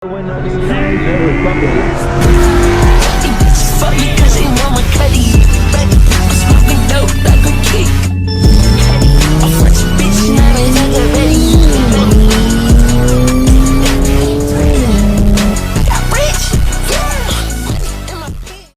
When I need answers from you. These bitches fuck me cause they want my cutty. I'm smoking dope like a kid. I'm French bitch, now they like a ready. Got rich, yeah. In my pants.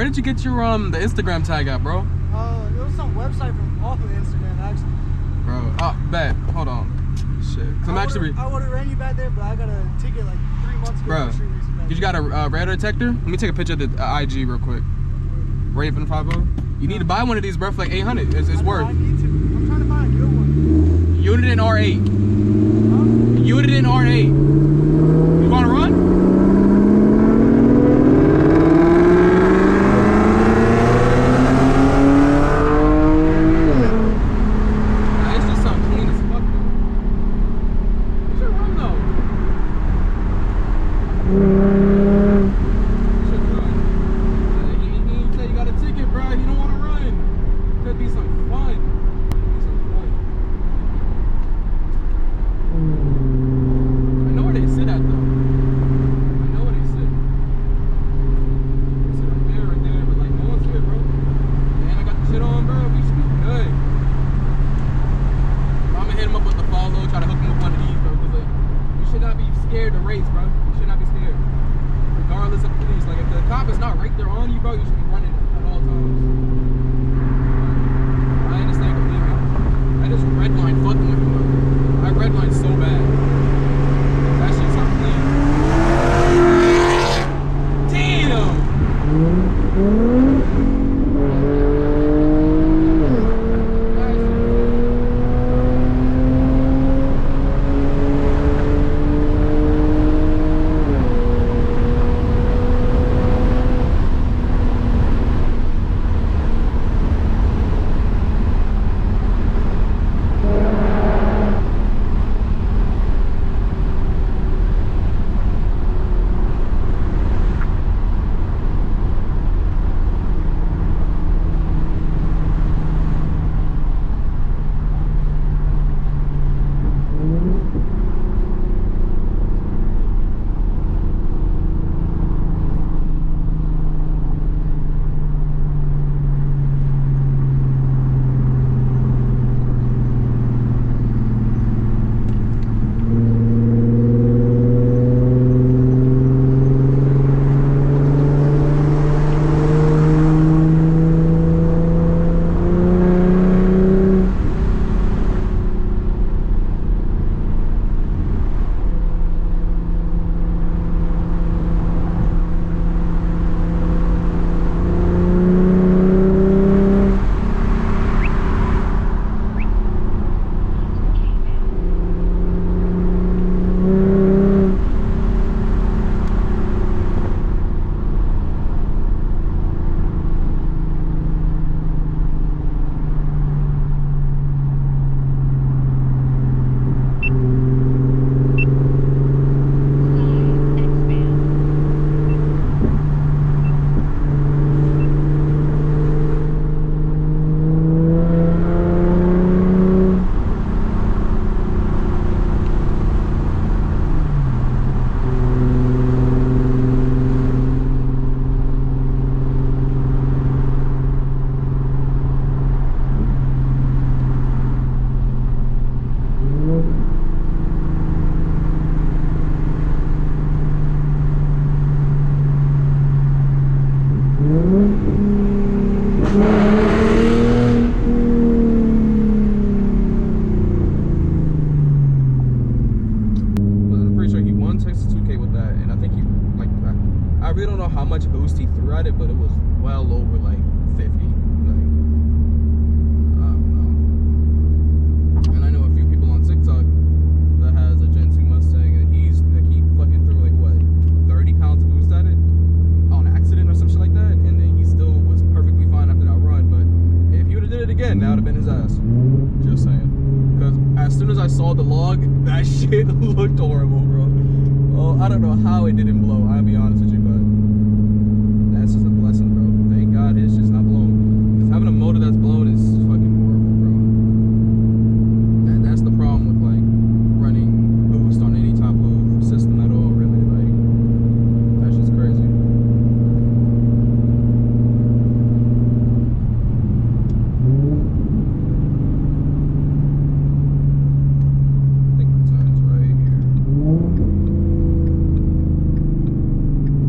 did you get your the Instagram tag at, bro? It was some website from off of Instagram actually. Bro, oh, bet. Hold on. Shit. I would have ran you back there, but I got a ticket like 3 months ago. Bro, did you got a radar detector? Let me take a picture of the IG real quick. Raven 50. You need to buy one of these, bro, for like 800. It's worth. I need to. I'm trying to find a good one. Unit in R8. Huh? Unit in R8. You want to run?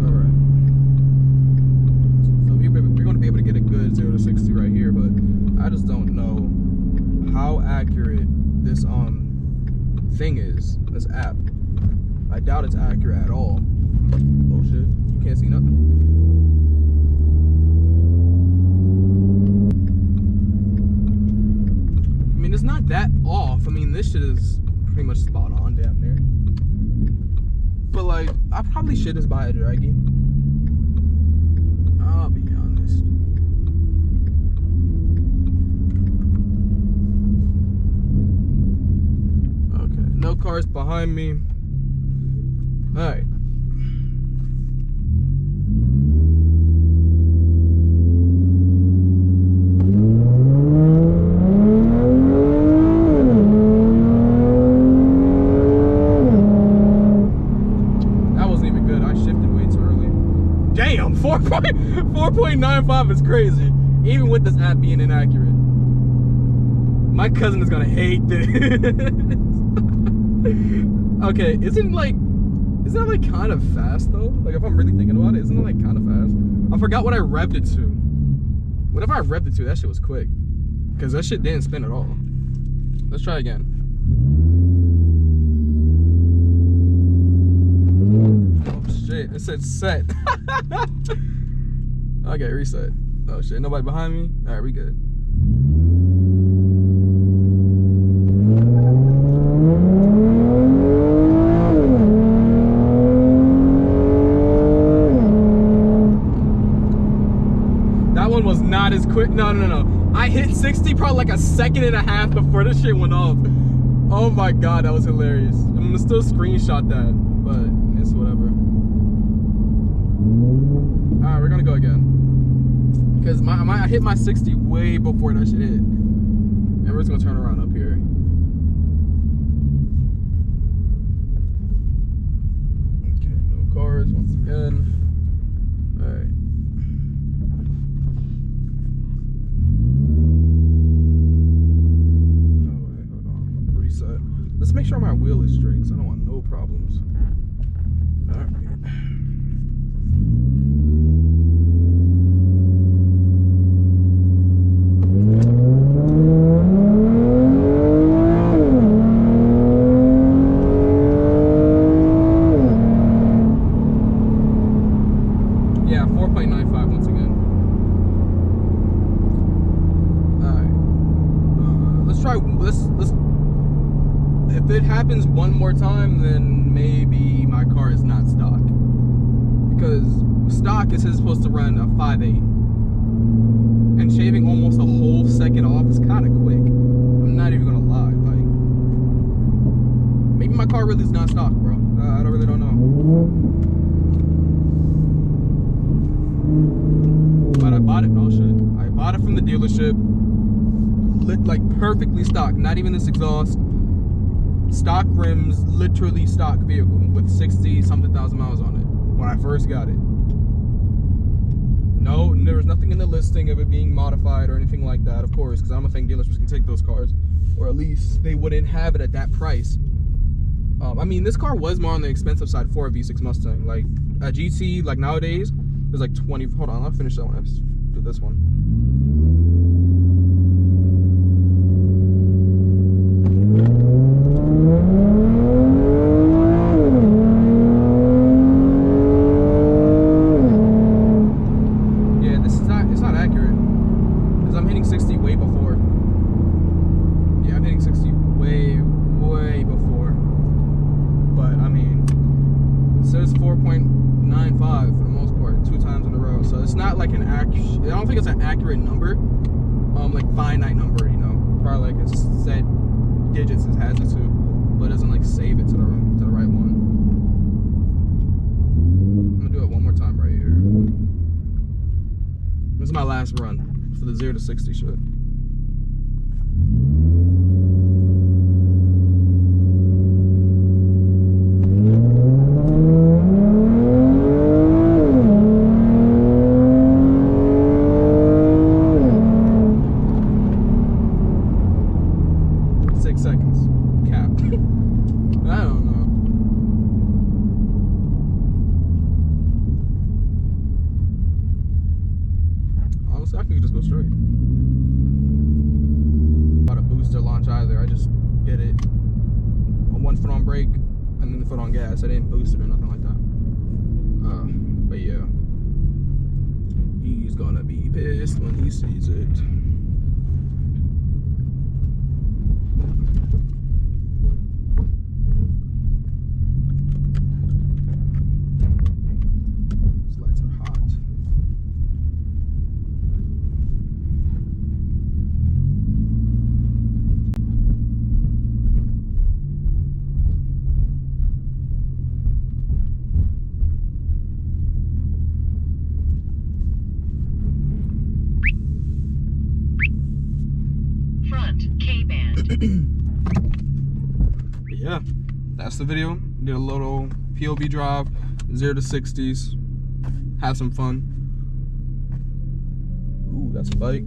Alright. this app. I doubt it's accurate at all. Oh shit, you can't see nothing. I mean, it's not that off. I mean, this shit is pretty much spot on, damn near. But like, I probably should just buy a Draggy. I'll be honest. Okay, no cars behind me. All right. That wasn't even good. I shifted way too early. Damn, 4.95 is crazy. Even with this app being inaccurate. My cousin is gonna hate this. Okay, isn't that like kind of fast though? Like if I'm really thinking about it, isn't it like kind of fast? I forgot what I revved it to. Whatever I revved it to, that shit was quick. Cause that shit didn't spin at all. Let's try again. Oh shit, it said set. Okay, reset. Oh shit, nobody behind me? Alright, we good. Was not as quick. No. I hit 60 probably like a second and a half before this shit went off. Oh my god, that was hilarious. I'm gonna still screenshot that, but it's whatever. Alright, we're gonna go again. Because I hit my 60 way before that shit hit. And we're just gonna turn around up here. Okay, no cars once again. Alright. Let's make sure my wheel is straight, because I don't want no problems. All right. Yeah, 4.95 once again. All right. Let's try. Let's. If it happens one more time, then maybe my car is not stock. Because stock is supposed to run a 5.8. And shaving almost a whole second off is kind of quick. I'm not even gonna lie. Like, maybe my car really is not stock, bro. I really don't know. But I bought it. Oh shit! I bought it from the dealership. Lit like perfectly stock. Not even this exhaust. Stock rims, literally stock vehicle with 60 something thousand miles on it when I first got it. No, there was nothing in the listing of it being modified or anything like that, of course, because I don't think dealerships can take those cars, or at least they wouldn't have it at that price. I mean, this car was more on the expensive side for a V6 Mustang. Like a GT, like nowadays, there's like 20. Hold on, I'll finish that one. Let's do this one. Says 4.95 for the most part, 2 times in a row. So it's not like an accurate. I don't think it's an accurate number, like finite number. You know, probably like a set digits it has it to, but it doesn't like save it to the right one. I'm gonna do it one more time right here. This is my last run for the 0 to 60 shit. I could just go straight. brake and then the foot on gas. I didn't boost it or nothing like that. But yeah, he's gonna be pissed when he sees it. These lights are hot. Yeah, that's the video. Did a little POV drive, 0 to 60s. Had some fun. Ooh, that's a bike.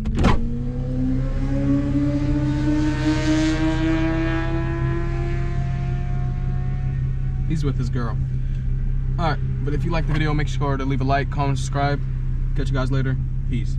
He's with his girl. Alright, but if you like the video, make sure to leave a like, comment, subscribe. Catch you guys later. Peace.